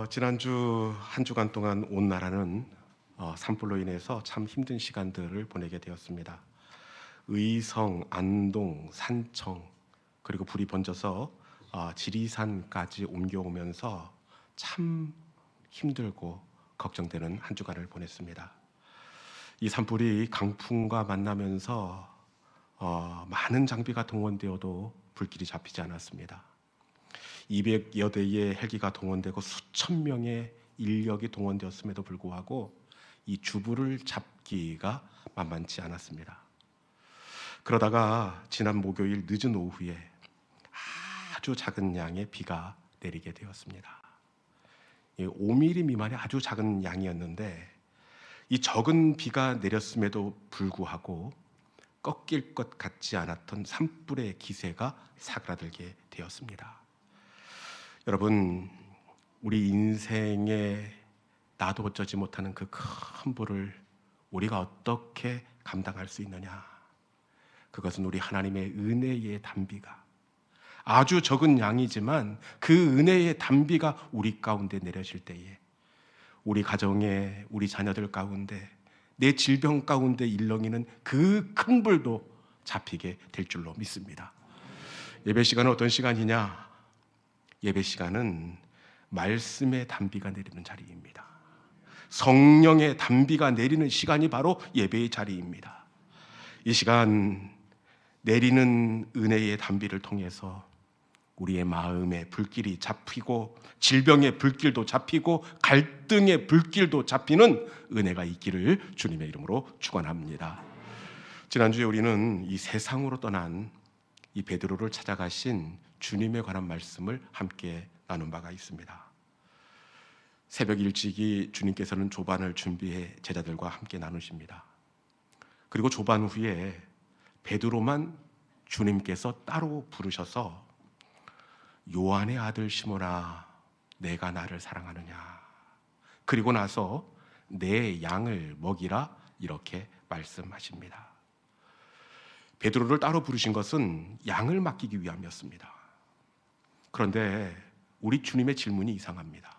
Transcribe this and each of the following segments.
지난주 한 주간 동안 온 나라는 산불로 인해서 참 힘든 시간들을 보내게 되었습니다. 의성, 안동, 산청 그리고 불이 번져서 지리산까지 옮겨오면서 참 힘들고 걱정되는 한 주간을 보냈습니다. 이 산불이 강풍과 만나면서 많은 장비가 동원되어도 불길이 잡히지 않았습니다. 200여 대의 헬기가 동원되고 수천 명의 인력이 동원되었음에도 불구하고 이 주불을 잡기가 만만치 않았습니다. 그러다가 지난 목요일 늦은 오후에 아주 작은 양의 비가 내리게 되었습니다. 5mm 미만의 아주 작은 양이었는데 이 적은 비가 내렸음에도 불구하고 꺾일 것 같지 않았던 산불의 기세가 사그라들게 되었습니다. 여러분, 우리 인생에 나도 어쩌지 못하는 그 큰 불을 우리가 어떻게 감당할 수 있느냐? 그것은 우리 하나님의 은혜의 단비가 아주 적은 양이지만 그 은혜의 단비가 우리 가운데 내려질 때에 우리 가정에, 우리 자녀들 가운데, 내 질병 가운데 일렁이는 그 큰 불도 잡히게 될 줄로 믿습니다. 예배 시간은 어떤 시간이냐? 예배 시간은 말씀의 단비가 내리는 자리입니다. 성령의 단비가 내리는 시간이 바로 예배의 자리입니다. 이 시간 내리는 은혜의 단비를 통해서 우리의 마음에 불길이 잡히고 질병의 불길도 잡히고 갈등의 불길도 잡히는 은혜가 있기를 주님의 이름으로 축원합니다. 지난주에 우리는 이 세상으로 떠난 이 베드로를 찾아가신 주님에 관한 말씀을 함께 나눈 바가 있습니다. 새벽 일찍이 주님께서는 조반을 준비해 제자들과 함께 나누십니다. 그리고 조반 후에 베드로만 주님께서 따로 부르셔서 요한의 아들 시몬아, 내가 나를 사랑하느냐? 그리고 나서 내 양을 먹이라 이렇게 말씀하십니다. 베드로를 따로 부르신 것은 양을 맡기기 위함이었습니다. 그런데 우리 주님의 질문이 이상합니다.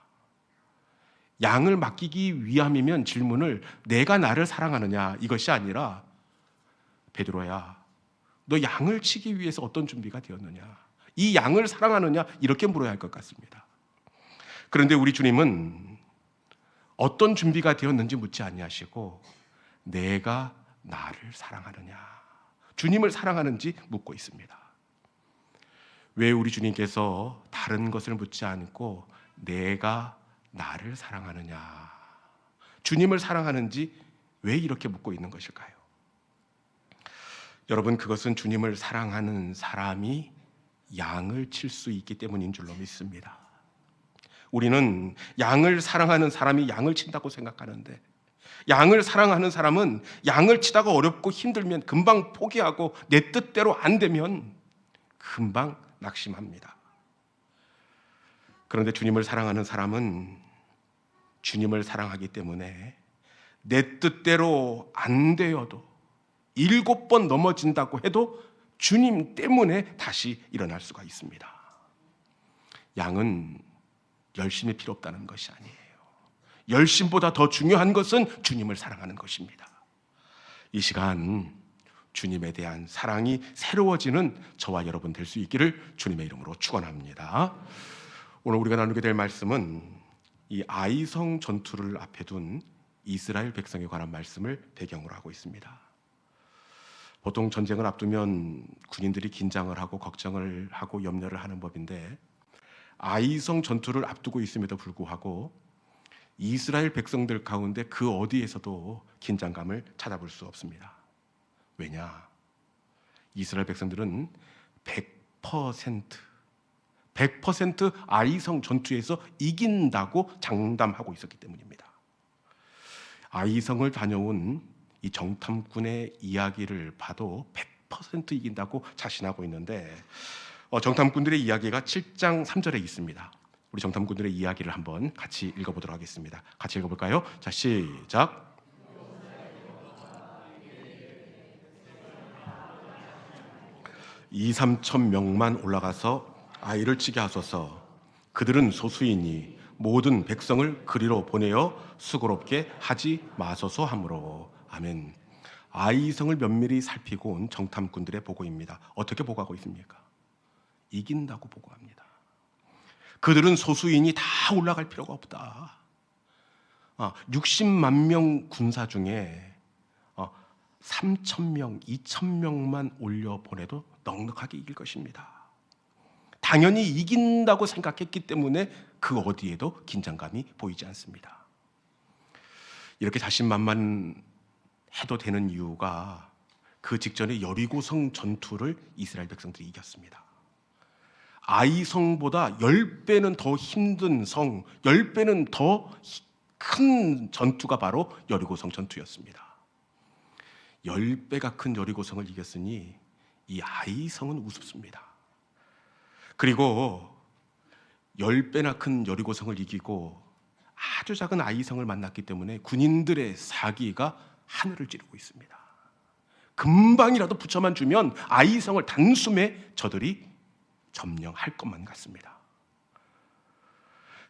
양을 맡기기 위함이면 질문을 내가 나를 사랑하느냐 이것이 아니라 베드로야, 너 양을 치기 위해서 어떤 준비가 되었느냐? 이 양을 사랑하느냐? 이렇게 물어야 할 것 같습니다. 그런데 우리 주님은 어떤 준비가 되었는지 묻지 아니하시고 내가 나를 사랑하느냐? 주님을 사랑하는지 묻고 있습니다. 왜 우리 주님께서 다른 것을 묻지 않고 내가 나를 사랑하느냐, 주님을 사랑하는지 왜 이렇게 묻고 있는 것일까요? 여러분, 그것은 주님을 사랑하는 사람이 양을 칠 수 있기 때문인 줄로 믿습니다. 우리는 양을 사랑하는 사람이 양을 친다고 생각하는데 양을 사랑하는 사람은 양을 치다가 어렵고 힘들면 금방 포기하고 내 뜻대로 안 되면 금방 낙심합니다. 그런데 주님을 사랑하는 사람은 주님을 사랑하기 때문에 내 뜻대로 안 되어도 7번 넘어진다고 해도 주님 때문에 다시 일어날 수가 있습니다. 양은 열심이 필요 없다는 것이 아니에요. 열심보다 더 중요한 것은 주님을 사랑하는 것입니다. 이 시간 주님에 대한 사랑이 새로워지는 저와 여러분 될 수 있기를 주님의 이름으로 축원합니다. 오늘 우리가 나누게 될 말씀은 이 아이성 전투를 앞에 둔 이스라엘 백성에 관한 말씀을 배경으로 하고 있습니다. 보통 전쟁을 앞두면 군인들이 긴장을 하고 걱정을 하고 염려를 하는 법인데 아이성 전투를 앞두고 있음에도 불구하고 이스라엘 백성들 가운데 그 어디에서도 긴장감을 찾아볼 수 없습니다. 왜냐? 이스라엘 백성들은 100% 아이성 전투에서 이긴다고 장담하고 있었기 때문입니다. 아이성을 다녀온 이 정탐꾼의 이야기를 봐도 100% 이긴다고 자신하고 있는데 정탐꾼들의 이야기가 7장 3절에 있습니다. 우리 정탐꾼들의 이야기를 한번 같이 읽어보도록 하겠습니다. 같이 읽어볼까요? 자, 시작. 이 3천 명만 올라가서 아이를 치게 하소서. 그들은 소수이니 모든 백성을 그리로 보내어 수고롭게 하지 마소서 하므로. 아멘. 아이성을 면밀히 살피고 온 정탐꾼들의 보고입니다. 어떻게 보고하고 있습니까? 이긴다고 보고합니다. 그들은 소수인이 다 올라갈 필요가 없다. 60만 명 군사 중에 3,000명, 2,000명만 올려보내도 넉넉하게 이길 것입니다. 당연히 이긴다고 생각했기 때문에 그 어디에도 긴장감이 보이지 않습니다. 이렇게 자신만만해도 되는 이유가 그 직전에 여리고성 전투를 이스라엘 백성들이 이겼습니다. 아이성보다 10배는 더 힘든 성, 10배는 더 큰 전투가 바로 여리고성 전투였습니다. 10배가 큰 여리고성을 이겼으니 이 아이성은 우습습니다. 그리고 10배나 큰 여리고성을 이기고 아주 작은 아이성을 만났기 때문에 군인들의 사기가 하늘을 찌르고 있습니다. 금방이라도 붙여만 주면 아이성을 단숨에 저들이 점령할 것만 같습니다.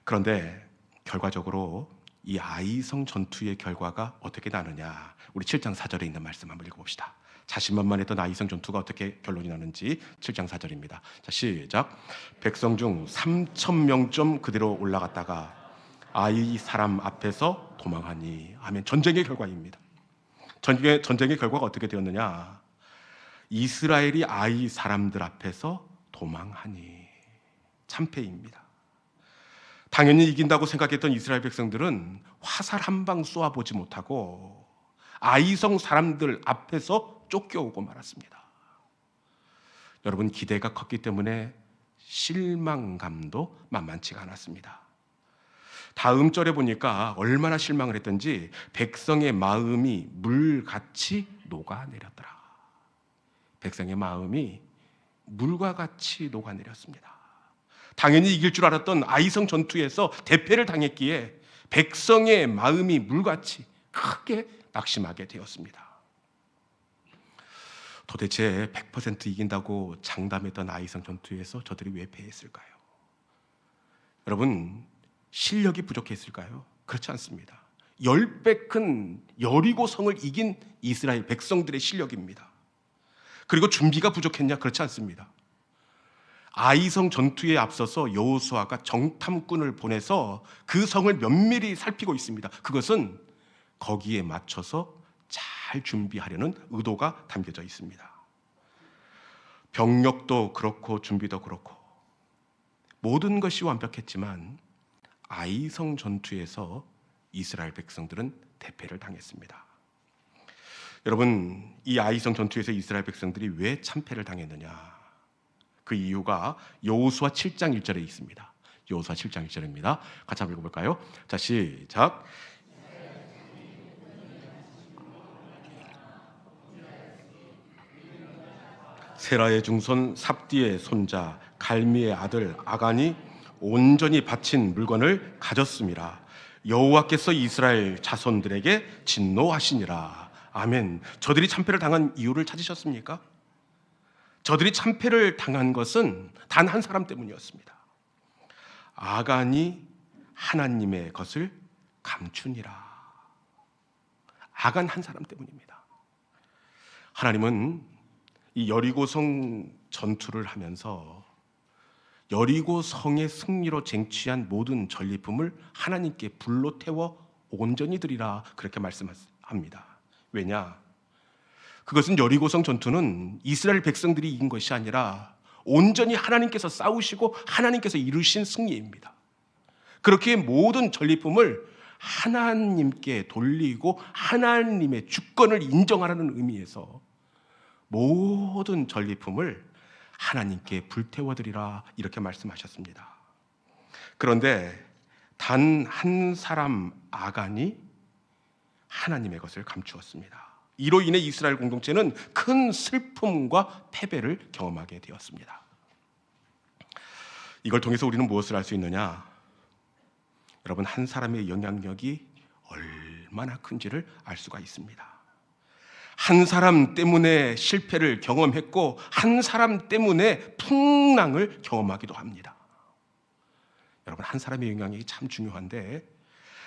그런데 결과적으로 이 아이성 전투의 결과가 어떻게 나느냐, 우리 7장 4절에 있는 말씀 한번 읽어봅시다. 자신만만했던 아이성 전투가 어떻게 결론이 나는지 7장 4절입니다. 자, 시작. 백성 중 3,000명쯤 그대로 올라갔다가 아이 사람 앞에서 도망하니. 아멘. 전쟁의 결과입니다. 전쟁의 결과가 어떻게 되었느냐, 이스라엘이 아이 사람들 앞에서 도망하니. 참패입니다. 당연히 이긴다고 생각했던 이스라엘 백성들은 화살 한 방 쏘아보지 못하고 아이성 사람들 앞에서 쫓겨오고 말았습니다. 여러분, 기대가 컸기 때문에 실망감도 만만치가 않았습니다. 다음 절에 보니까 얼마나 실망을 했던지 백성의 마음이 물같이 녹아내렸더라. 백성의 마음이 물과 같이 녹아내렸습니다. 당연히 이길 줄 알았던 아이성 전투에서 대패를 당했기에 백성의 마음이 물같이 크게 낙심하게 되었습니다. 도대체 100% 이긴다고 장담했던 아이성 전투에서 저들이 왜 패했을까요? 여러분, 실력이 부족했을까요? 그렇지 않습니다. 10배 큰 여리고성을 이긴 이스라엘 백성들의 실력입니다. 그리고 준비가 부족했냐? 그렇지 않습니다. 아이성 전투에 앞서서 여호수아가 정탐꾼을 보내서 그 성을 면밀히 살피고 있습니다. 그것은 거기에 맞춰서 잘 준비하려는 의도가 담겨져 있습니다. 병력도 그렇고 준비도 그렇고 모든 것이 완벽했지만 아이성 전투에서 이스라엘 백성들은 대패를 당했습니다. 여러분, 이 아이성 전투에서 이스라엘 백성들이 왜 참패를 당했느냐? 그 이유가 여호수아 7장 1절에 있습니다. 여호수아 7장 1절입니다. 같이 한번 읽어볼까요? 자, 시작. 세라의 중손 삽디의 손자 갈미의 아들 아간이 온전히 바친 물건을 가졌습니다. 여호와께서 이스라엘 자손들에게 진노하시니라. 아멘. 저들이 참패를 당한 이유를 찾으셨습니까? 저들이 참패를 당한 것은 단 한 사람 때문이었습니다. 아간이 하나님의 것을 감추니라. 아간 한 사람 때문입니다. 하나님은 이 여리고성 전투를 하면서 여리고성의 승리로 쟁취한 모든 전리품을 하나님께 불로 태워 온전히 드리라, 그렇게 말씀합니다. 왜냐? 그것은 여리고성 전투는 이스라엘 백성들이 이긴 것이 아니라 온전히 하나님께서 싸우시고 하나님께서 이루신 승리입니다. 그렇게 모든 전리품을 하나님께 돌리고 하나님의 주권을 인정하라는 의미에서 모든 전리품을 하나님께 불태워드리라, 이렇게 말씀하셨습니다. 그런데 단 한 사람 아간이 하나님의 것을 감추었습니다. 이로 인해 이스라엘 공동체는 큰 슬픔과 패배를 경험하게 되었습니다. 이걸 통해서 우리는 무엇을 알 수 있느냐? 여러분, 한 사람의 영향력이 얼마나 큰지를 알 수가 있습니다. 한 사람 때문에 실패를 경험했고 한 사람 때문에 풍랑을 경험하기도 합니다. 여러분, 한 사람의 영향력이 참 중요한데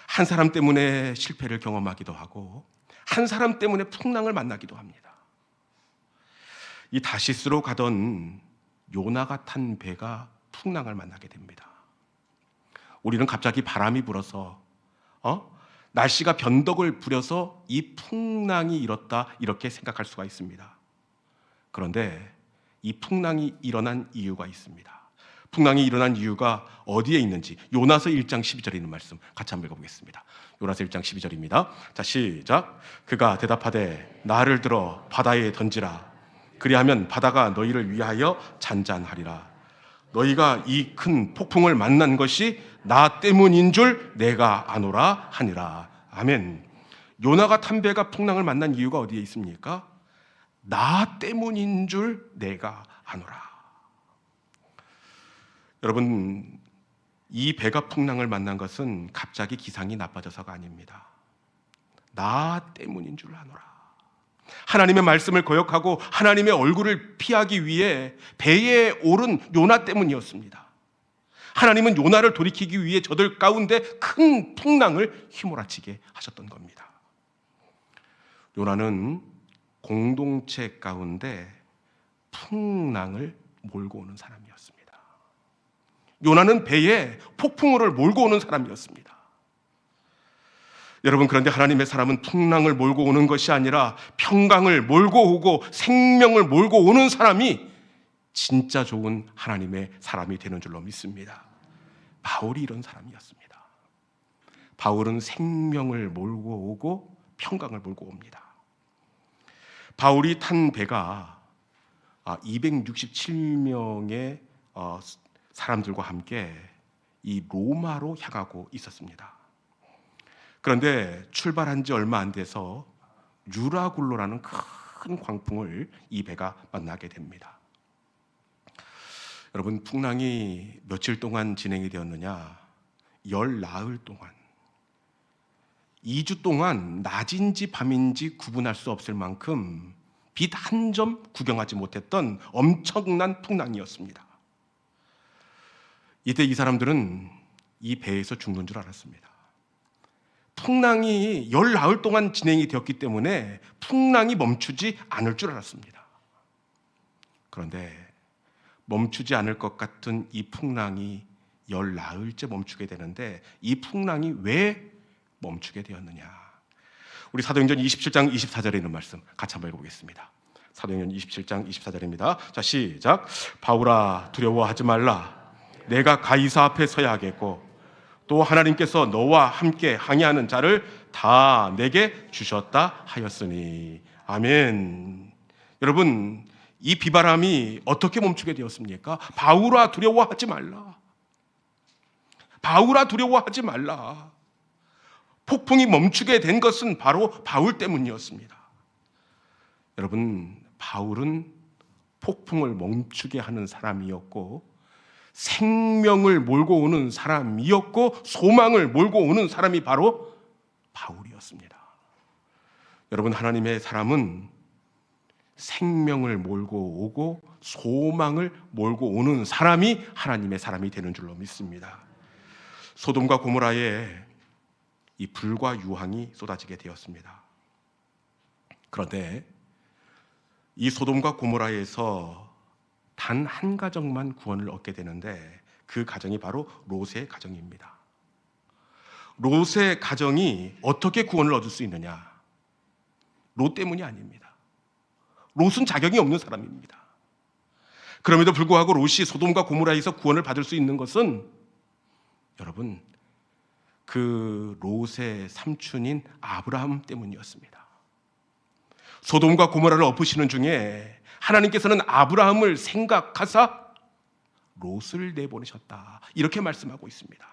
한 사람 때문에 실패를 경험하기도 하고 한 사람 때문에 풍랑을 만나기도 합니다. 이 다시스로 가던 요나가 탄 배가 풍랑을 만나게 됩니다. 우리는 갑자기 바람이 불어서 날씨가 변덕을 부려서 이 풍랑이 일었다 이렇게 생각할 수가 있습니다. 그런데 이 풍랑이 일어난 이유가 있습니다. 풍랑이 일어난 이유가 어디에 있는지 요나서 1장 12절에 있는 말씀 같이 한번 읽어보겠습니다. 요나서 1장 12절입니다. 자, 시작. 그가 대답하되 나를 들어 바다에 던지라. 그리하면 바다가 너희를 위하여 잔잔하리라. 너희가 이 큰 폭풍을 만난 것이 나 때문인 줄 내가 아노라 하니라. 아멘. 요나가 탄 배가 풍랑을 만난 이유가 어디에 있습니까? 나 때문인 줄 내가 아노라. 여러분, 이 배가 풍랑을 만난 것은 갑자기 기상이 나빠져서가 아닙니다. 나 때문인 줄 아노라. 하나님의 말씀을 거역하고 하나님의 얼굴을 피하기 위해 배에 오른 요나 때문이었습니다. 하나님은 요나를 돌이키기 위해 저들 가운데 큰 풍랑을 휘몰아치게 하셨던 겁니다. 요나는 공동체 가운데 풍랑을 몰고 오는 사람이었습니다. 요나는 배에 폭풍우를 몰고 오는 사람이었습니다. 여러분, 그런데 하나님의 사람은 풍랑을 몰고 오는 것이 아니라 평강을 몰고 오고 생명을 몰고 오는 사람이 진짜 좋은 하나님의 사람이 되는 줄로 믿습니다. 바울이 이런 사람이었습니다. 바울은 생명을 몰고 오고 평강을 몰고 옵니다. 바울이 탄 배가 267명의 사람들과 함께 이 로마로 향하고 있었습니다. 그런데 출발한 지 얼마 안 돼서 유라굴로라는 큰 광풍을 이 배가 만나게 됩니다. 여러분, 풍랑이 며칠 동안 진행이 되었느냐? 열 나흘 동안, 2주 동안 낮인지 밤인지 구분할 수 없을 만큼 빛 한 점 구경하지 못했던 엄청난 풍랑이었습니다. 이때 이 사람들은 이 배에서 죽는 줄 알았습니다. 풍랑이 열 나흘 동안 진행이 되었기 때문에 풍랑이 멈추지 않을 줄 알았습니다. 그런데 멈추지 않을 것 같은 이 풍랑이 열 나흘째 멈추게 되는데 이 풍랑이 왜 멈추게 되었느냐? 우리 사도행전 27장 24절에 있는 말씀 같이 한번 읽어보겠습니다. 사도행전 27장 24절입니다. 자, 시작. 바울아, 두려워하지 말라. 내가 가이사 앞에 서야 하겠고 또 하나님께서 너와 함께 항해하는 자를 다 내게 주셨다 하였으니. 아멘. 여러분, 이 비바람이 어떻게 멈추게 되었습니까? 바울아, 두려워하지 말라. 바울아, 두려워하지 말라. 폭풍이 멈추게 된 것은 바로 바울 때문이었습니다. 여러분, 바울은 폭풍을 멈추게 하는 사람이었고 생명을 몰고 오는 사람이었고 소망을 몰고 오는 사람이 바로 바울이었습니다. 여러분, 하나님의 사람은 생명을 몰고 오고 소망을 몰고 오는 사람이 하나님의 사람이 되는 줄로 믿습니다. 소돔과 고모라에 이 불과 유황이 쏟아지게 되었습니다. 그런데 이 소돔과 고모라에서 단 한 가정만 구원을 얻게 되는데 그 가정이 바로 롯의 가정입니다. 롯의 가정이 어떻게 구원을 얻을 수 있느냐? 롯 때문이 아닙니다. 롯은 자격이 없는 사람입니다. 그럼에도 불구하고 롯이 소돔과 고모라에서 구원을 받을 수 있는 것은 여러분, 그 롯의 삼촌인 아브라함 때문이었습니다. 소돔과 고모라를 엎으시는 중에 하나님께서는 아브라함을 생각하사 롯을 내보내셨다, 이렇게 말씀하고 있습니다.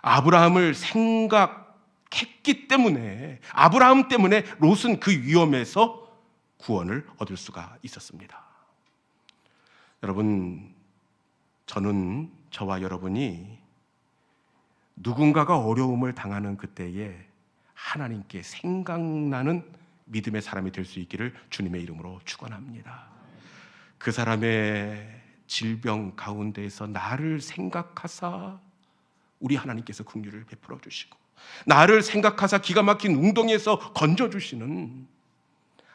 아브라함을 생각했기 때문에, 아브라함 때문에 롯은 그 위험에서 구원을 얻을 수가 있었습니다. 여러분, 저와 여러분이 누군가가 어려움을 당하는 그때에 하나님께 생각나는 믿음의 사람이 될 수 있기를 주님의 이름으로 축원합니다. 그 사람의 질병 가운데에서 나를 생각하사 우리 하나님께서 긍휼을 베풀어 주시고, 나를 생각하사 기가 막힌 웅덩이에서 건져주시는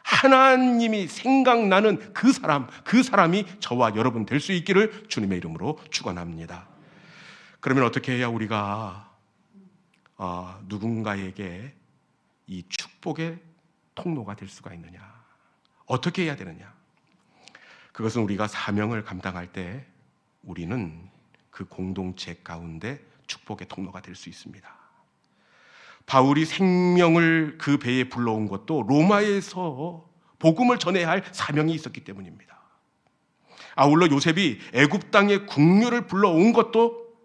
하나님이 생각나는 그 사람이 저와 여러분 될 수 있기를 주님의 이름으로 축원합니다. 그러면 어떻게 해야 우리가 누군가에게 이 축복의 통로가 될 수가 있느냐? 어떻게 해야 되느냐? 그것은 우리가 사명을 감당할 때 우리는 그 공동체 가운데 축복의 통로가 될 수 있습니다. 바울이 생명을 그 배에 불러온 것도 로마에서 복음을 전해야 할 사명이 있었기 때문입니다. 아울러 요셉이 애굽 땅의 국류를 불러온 것도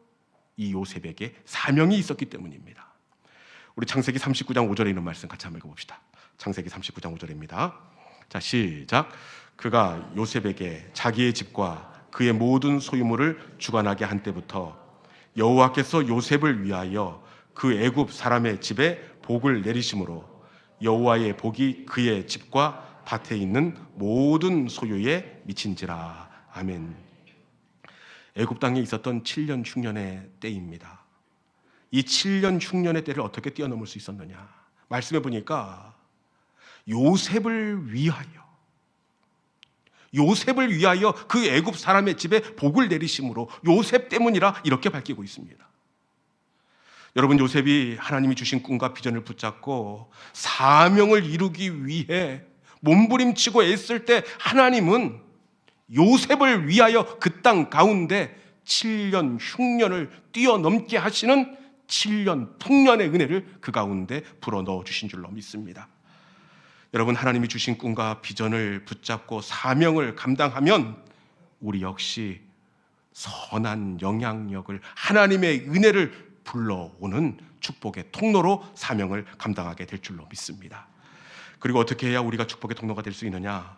이 요셉에게 사명이 있었기 때문입니다. 우리 창세기 39장 5절에 있는 말씀 같이 한번 읽어봅시다. 창세기 39장 5절입니다. 자, 시작. 그가 요셉에게 자기의 집과 그의 모든 소유물을 주관하게 한 때부터 여호와께서 요셉을 위하여 그 애굽 사람의 집에 복을 내리심으로 여호와의 복이 그의 집과 밭에 있는 모든 소유에 미친지라. 아멘. 애굽 땅에 있었던 7년 흉년의 때입니다. 이 7년 흉년의 때를 어떻게 뛰어넘을 수 있었느냐? 말씀해 보니까 요셉을 위하여 그 애굽 사람의 집에 복을 내리심으로 요셉 때문이라 이렇게 밝히고 있습니다. 여러분, 요셉이 하나님이 주신 꿈과 비전을 붙잡고 사명을 이루기 위해 몸부림치고 애쓸 때 하나님은 요셉을 위하여 그 땅 가운데 7년 흉년을 뛰어넘게 하시는 7년 풍년의 은혜를 그 가운데 불어넣어 주신 줄로 믿습니다. 여러분, 하나님이 주신 꿈과 비전을 붙잡고 사명을 감당하면 우리 역시 선한 영향력을, 하나님의 은혜를 불러오는 축복의 통로로 사명을 감당하게 될 줄로 믿습니다. 그리고 어떻게 해야 우리가 축복의 통로가 될 수 있느냐?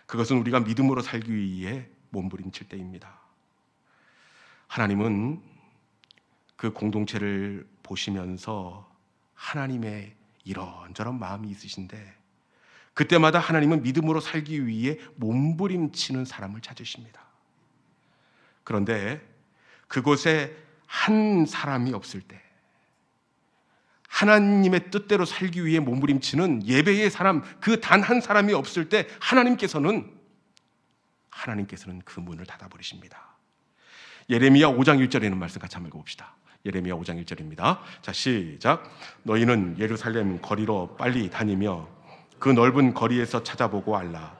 그것은 우리가 믿음으로 살기 위해 몸부림칠 때입니다. 하나님은 그 공동체를 보시면서 하나님의 이런저런 마음이 있으신데 그때마다 하나님은 믿음으로 살기 위해 몸부림치는 사람을 찾으십니다. 그런데 그곳에 한 사람이 없을 때, 하나님의 뜻대로 살기 위해 몸부림치는 예배의 사람, 그 단 한 사람이 없을 때 하나님께서는 그 문을 닫아버리십니다. 예레미야 5장 1절에 있는 말씀 같이 한번 읽어봅시다. 예레미야 5장 1절입니다. 자, 시작. 너희는 예루살렘 거리로 빨리 다니며 그 넓은 거리에서 찾아보고 알라.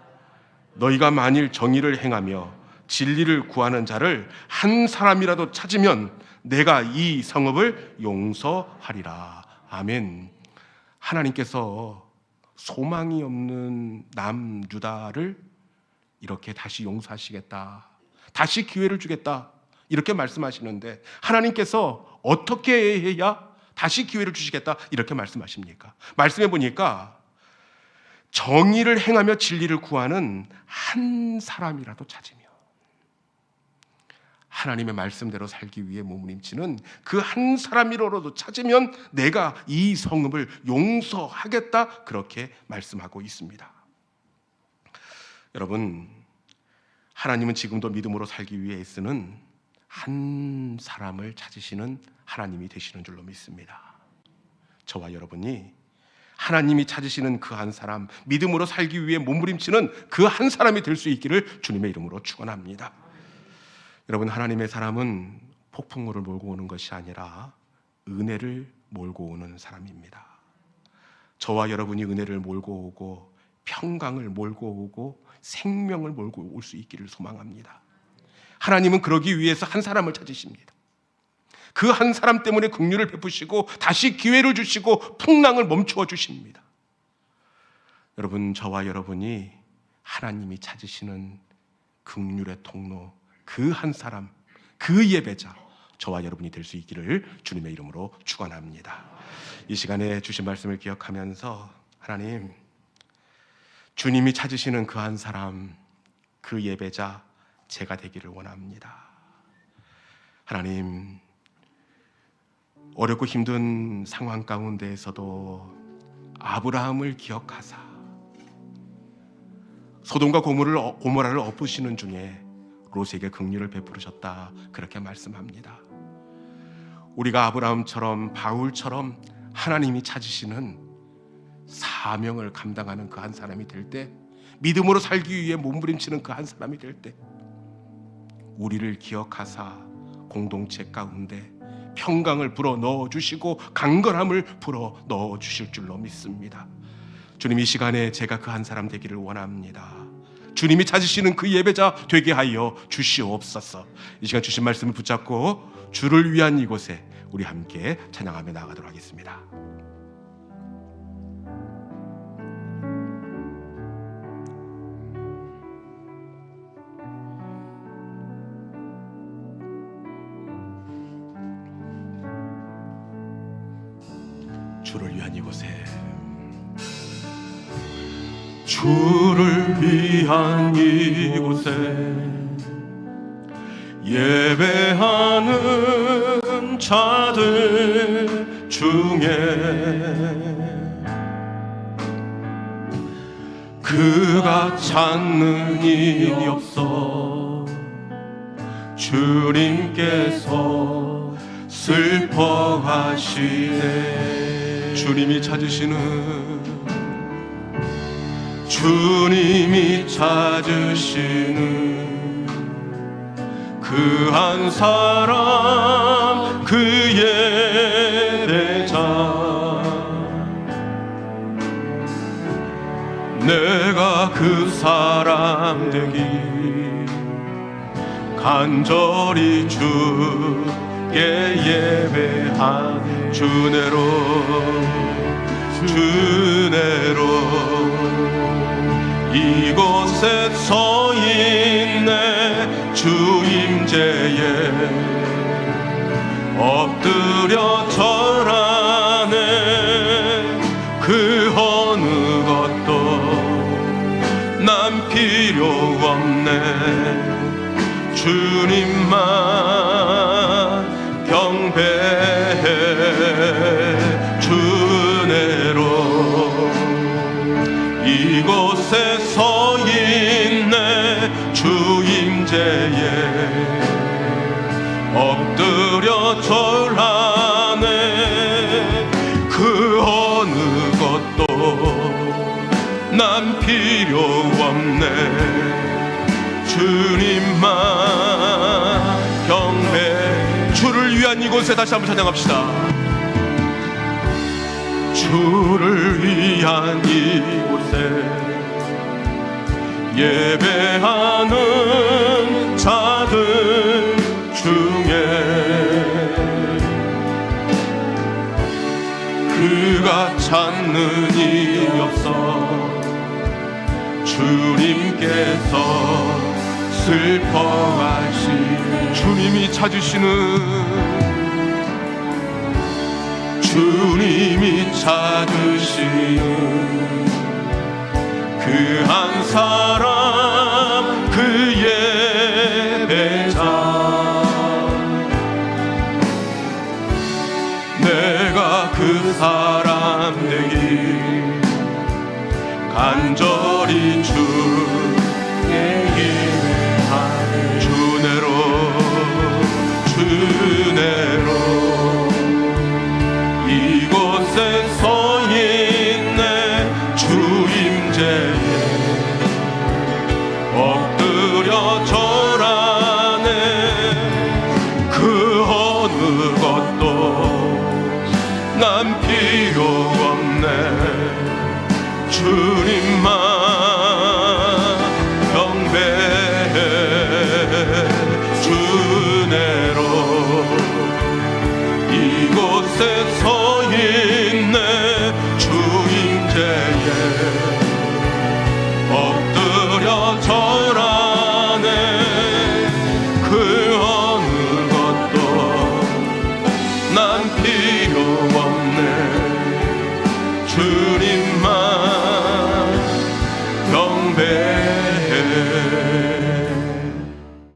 너희가 만일 정의를 행하며 진리를 구하는 자를 한 사람이라도 찾으면 내가 이 성읍을 용서하리라. 아멘. 하나님께서 소망이 없는 남유다를 이렇게 다시 용서하시겠다, 다시 기회를 주겠다, 이렇게 말씀하시는데 하나님께서 어떻게 해야 다시 기회를 주시겠다 이렇게 말씀하십니까? 말씀해 보니까 정의를 행하며 진리를 구하는 한 사람이라도 찾으면, 하나님의 말씀대로 살기 위해 몸부림치는 그 한 사람이라도 찾으면 내가 이 성읍을 용서하겠다, 그렇게 말씀하고 있습니다. 여러분, 하나님은 지금도 믿음으로 살기 위해 애쓰는 한 사람을 찾으시는 하나님이 되시는 줄로 믿습니다. 저와 여러분이 하나님이 찾으시는 그 한 사람, 믿음으로 살기 위해 몸부림치는 그 한 사람이 될 수 있기를 주님의 이름으로 축원합니다. 여러분, 하나님의 사람은 폭풍우를 몰고 오는 것이 아니라 은혜를 몰고 오는 사람입니다. 저와 여러분이 은혜를 몰고 오고 평강을 몰고 오고 생명을 몰고 올 수 있기를 소망합니다. 하나님은 그러기 위해서 한 사람을 찾으십니다. 그 한 사람 때문에 긍휼을 베푸시고 다시 기회를 주시고 풍랑을 멈추어 주십니다. 여러분, 저와 여러분이 하나님이 찾으시는 긍휼의 통로, 그 한 사람, 그 예배자, 저와 여러분이 될 수 있기를 주님의 이름으로 축원합니다. 이 시간에 주신 말씀을 기억하면서 하나님, 주님이 찾으시는 그 한 사람, 그 예배자 제가 되기를 원합니다. 하나님, 어렵고 힘든 상황 가운데에서도 아브라함을 기억하사 소돔과 고모라를 엎으시는 중에 롯에게 긍휼을 베푸셨다, 그렇게 말씀합니다. 우리가 아브라함처럼 바울처럼 하나님이 찾으시는 사명을 감당하는 그 한 사람이 될 때, 믿음으로 살기 위해 몸부림치는 그 한 사람이 될 때, 우리를 기억하사 공동체 가운데 평강을 불어 넣어주시고 강건함을 불어 넣어주실 줄로 믿습니다. 주님, 이 시간에 제가 그 한 사람 되기를 원합니다. 주님이 찾으시는 그 예배자 되게 하여 주시옵소서. 이 시간 주신 말씀을 붙잡고 주를 위한 이곳에 우리 함께 찬양하며 나아가도록 하겠습니다. 주를 위한 이곳에, 주를 위한 이곳에 예배하는 자들 중에 그가 찾는 일이 없어 주님께서 슬퍼하시네. 주님이 찾으시는 그 한 사람, 그 예배자, 내가 그 사람 되기 간절히 주께 예배하네. 주내로 이곳에 서 있네. 주 임재에 엎드려 절하네. 그 어느 것도 난 필요 없네. 주님만 경배해. 주내로 이곳에 서 있네. 주 임재에 엎드려 절하네. 그 어느 것도 난 필요 없네. 주님만 경배. 주를 위한 이곳에 다시 한번 찬양합시다. 주를 위한 이곳에 예배하는 자들 중에 그가 찾는 일이 없어 주님께서 슬퍼하시네. 주님이 찾으시는 그 한 사람, 그 예배자, 내가 그 사람 되기 간절히 주께 예배하네. 주내로 이곳에 서 있네. 주 임재에 엎드려 절하네. 그 어느 것도 난 필요 없네. 주님만 경배해. 주내로 이곳에 서 있네. 주 임재에 엎드려 절하네. 그 어느 것도 난 필요 없네.